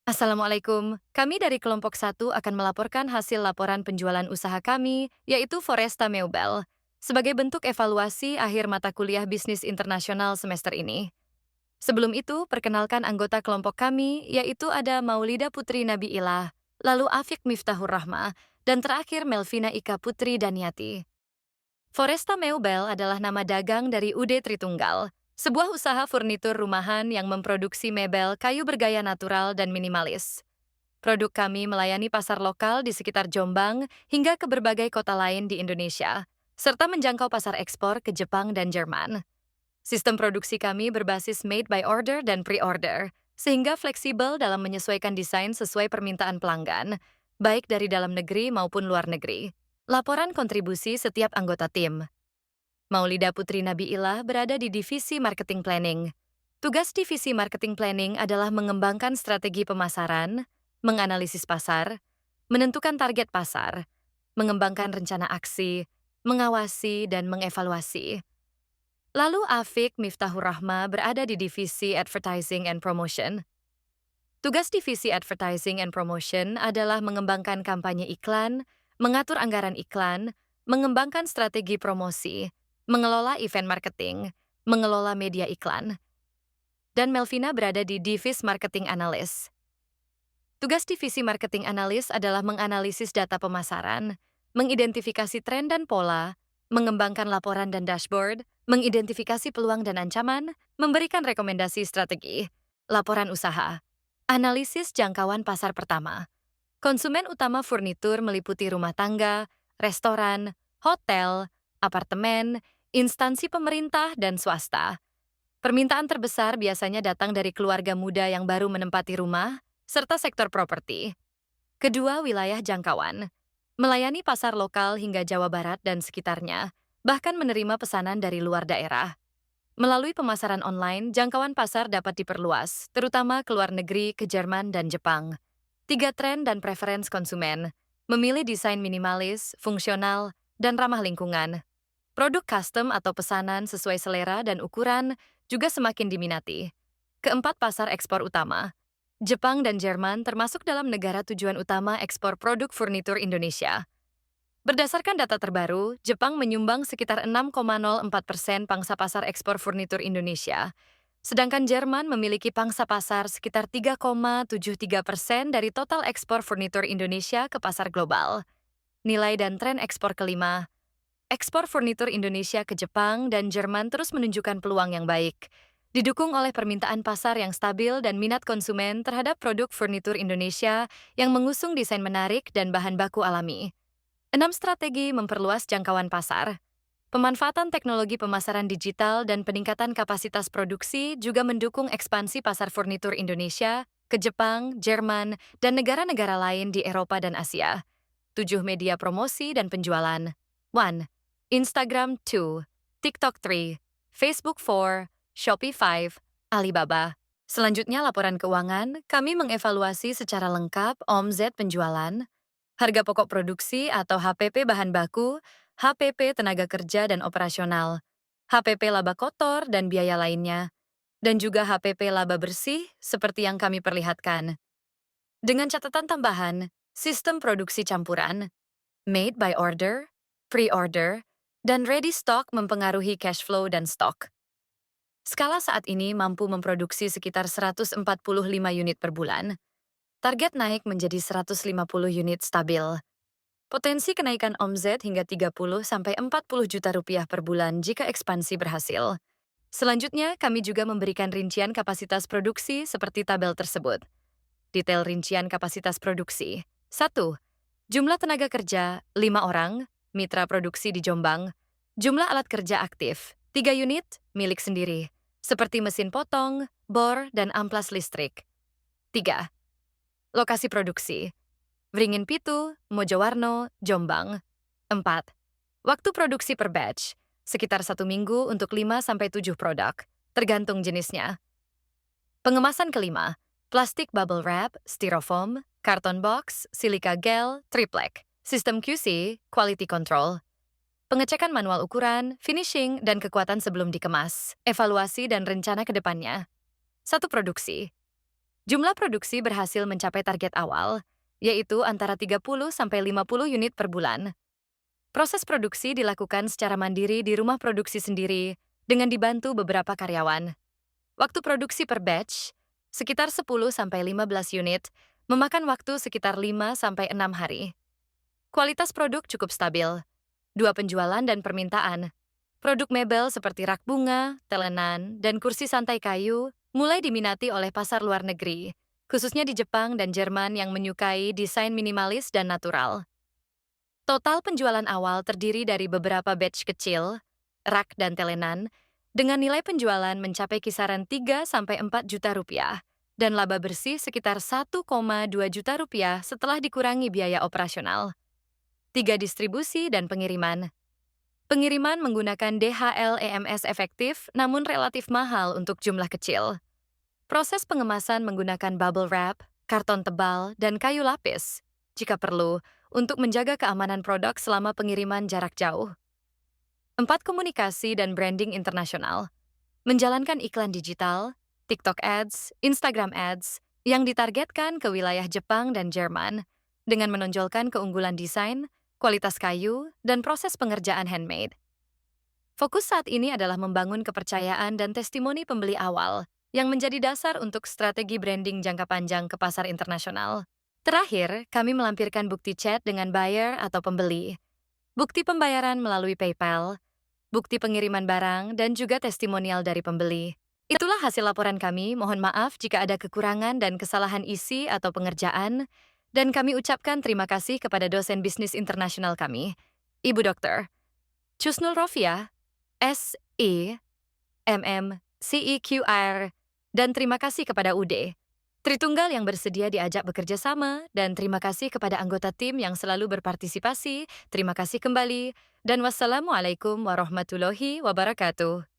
Assalamualaikum. Kami dari kelompok satu akan melaporkan hasil laporan penjualan usaha kami, yaitu Foresta Meubel, sebagai bentuk evaluasi akhir mata kuliah bisnis internasional semester ini. Sebelum itu, perkenalkan anggota kelompok kami, yaitu ada Maulida Putri Nabi Ilah, lalu Afik Miftahur Rahma, dan terakhir Melvina Ika Putri Daniati. Foresta Meubel adalah nama dagang dari UD Tritunggal, sebuah usaha furnitur rumahan yang memproduksi mebel kayu bergaya natural dan minimalis. Produk kami melayani pasar lokal di sekitar Jombang hingga ke berbagai kota lain di Indonesia, serta menjangkau pasar ekspor ke Jepang dan Jerman. Sistem produksi kami berbasis made by order dan pre-order, sehingga fleksibel dalam menyesuaikan desain sesuai permintaan pelanggan, baik dari dalam negeri maupun luar negeri. Laporan kontribusi setiap anggota tim. Maulida Putri Nabi Ilah berada di Divisi Marketing Planning. Tugas Divisi Marketing Planning adalah mengembangkan strategi pemasaran, menganalisis pasar, menentukan target pasar, mengembangkan rencana aksi, mengawasi, dan mengevaluasi. Lalu Afik Miftahur Rahma berada di Divisi Advertising and Promotion. Tugas Divisi Advertising and Promotion adalah mengembangkan kampanye iklan, mengatur anggaran iklan, mengembangkan strategi promosi, mengelola event marketing, mengelola media iklan. Dan Melvina berada di Divis Marketing Analyst. Tugas Divisi Marketing Analyst adalah menganalisis data pemasaran, mengidentifikasi tren dan pola, mengembangkan laporan dan dashboard, mengidentifikasi peluang dan ancaman, memberikan rekomendasi strategi. Laporan usaha. Analisis jangkauan pasar pertama. Konsumen utama furnitur meliputi rumah tangga, restoran, hotel, apartemen, instansi pemerintah, dan swasta. Permintaan terbesar biasanya datang dari keluarga muda yang baru menempati rumah, serta sektor properti. Kedua, wilayah jangkauan. Melayani pasar lokal hingga Jawa Barat dan sekitarnya, bahkan menerima pesanan dari luar daerah. Melalui pemasaran online, jangkauan pasar dapat diperluas, terutama ke luar negeri, ke Jerman dan Jepang. Tiga, tren dan preferensi konsumen. Memilih desain minimalis, fungsional, dan ramah lingkungan. Produk custom atau pesanan sesuai selera dan ukuran juga semakin diminati. Keempat, pasar ekspor utama. Jepang dan Jerman termasuk dalam negara tujuan utama ekspor produk furnitur Indonesia. Berdasarkan data terbaru, Jepang menyumbang sekitar 6,04% pangsa pasar ekspor furnitur Indonesia, sedangkan Jerman memiliki pangsa pasar sekitar 3,73% dari total ekspor furnitur Indonesia ke pasar global. Nilai dan tren ekspor kelima. Ekspor furnitur Indonesia ke Jepang dan Jerman terus menunjukkan peluang yang baik, didukung oleh permintaan pasar yang stabil dan minat konsumen terhadap produk furnitur Indonesia yang mengusung desain menarik dan bahan baku alami. 6, strategi memperluas jangkauan pasar. Pemanfaatan teknologi pemasaran digital dan peningkatan kapasitas produksi juga mendukung ekspansi pasar furnitur Indonesia ke Jepang, Jerman, dan negara-negara lain di Eropa dan Asia. 7, media promosi dan penjualan. 1. Instagram 2, TikTok 3, Facebook 4, Shopee 5, Alibaba. Selanjutnya laporan keuangan, kami mengevaluasi secara lengkap omzet penjualan, harga pokok produksi atau HPP bahan baku, HPP tenaga kerja dan operasional, HPP laba kotor dan biaya lainnya, dan juga HPP laba bersih seperti yang kami perlihatkan. Dengan catatan tambahan, sistem produksi campuran, made by order, pre-order, dan ready stock mempengaruhi cash flow dan stok. Skala saat ini mampu memproduksi sekitar 145 unit per bulan. Target naik menjadi 150 unit stabil. Potensi kenaikan omzet hingga 30 sampai 40 juta rupiah per bulan jika ekspansi berhasil. Selanjutnya, kami juga memberikan rincian kapasitas produksi seperti tabel tersebut. Detail rincian kapasitas produksi. 1. Jumlah tenaga kerja, 5 orang, mitra produksi di Jombang. Jumlah alat kerja aktif, 3 unit, milik sendiri, seperti mesin potong, bor, dan amplas listrik. 3. Lokasi produksi. Wringin Pitu, Mojowarno, Jombang. 4. Waktu produksi per batch, sekitar 1 minggu untuk 5-7 produk, tergantung jenisnya. Pengemasan kelima, plastik bubble wrap, styrofoam, karton box, silika gel, triplek, sistem QC, quality control. Pengecekan manual ukuran, finishing, dan kekuatan sebelum dikemas, evaluasi dan rencana ke depannya. 1. Produksi. Jumlah produksi berhasil mencapai target awal, yaitu antara 30-50 unit per bulan. Proses produksi dilakukan secara mandiri di rumah produksi sendiri dengan dibantu beberapa karyawan. Waktu produksi per batch, sekitar 10-15 unit, memakan waktu sekitar 5-6 hari. Kualitas produk cukup stabil. Dua penjualan dan permintaan. Produk mebel seperti rak bunga, telenan, dan kursi santai kayu mulai diminati oleh pasar luar negeri, khususnya di Jepang dan Jerman yang menyukai desain minimalis dan natural. Total penjualan awal terdiri dari beberapa batch kecil, rak dan telenan, dengan nilai penjualan mencapai kisaran 3-4 juta rupiah, dan laba bersih sekitar 1,2 juta rupiah setelah dikurangi biaya operasional. 3 distribusi dan pengiriman. Pengiriman menggunakan DHL EMS efektif namun relatif mahal untuk jumlah kecil. Proses pengemasan menggunakan bubble wrap, karton tebal, dan kayu lapis, jika perlu, untuk menjaga keamanan produk selama pengiriman jarak jauh. 4 komunikasi dan branding internasional. Menjalankan iklan digital, TikTok Ads, Instagram Ads, yang ditargetkan ke wilayah Jepang dan Jerman, dengan menonjolkan keunggulan desain, kualitas kayu, dan proses pengerjaan handmade. Fokus saat ini adalah membangun kepercayaan dan testimoni pembeli awal, yang menjadi dasar untuk strategi branding jangka panjang ke pasar internasional. Terakhir, kami melampirkan bukti chat dengan buyer atau pembeli, bukti pembayaran melalui PayPal, bukti pengiriman barang, dan juga testimonial dari pembeli. Itulah hasil laporan kami, mohon maaf jika ada kekurangan dan kesalahan isi atau pengerjaan, dan kami ucapkan terima kasih kepada dosen bisnis internasional kami, Ibu Dr. Chusnul Rofia, S.E. MM, CEQR, dan terima kasih kepada UD Tritunggal yang bersedia diajak bekerja sama, dan terima kasih kepada anggota tim yang selalu berpartisipasi. Terima kasih kembali, dan wassalamualaikum warahmatullahi wabarakatuh.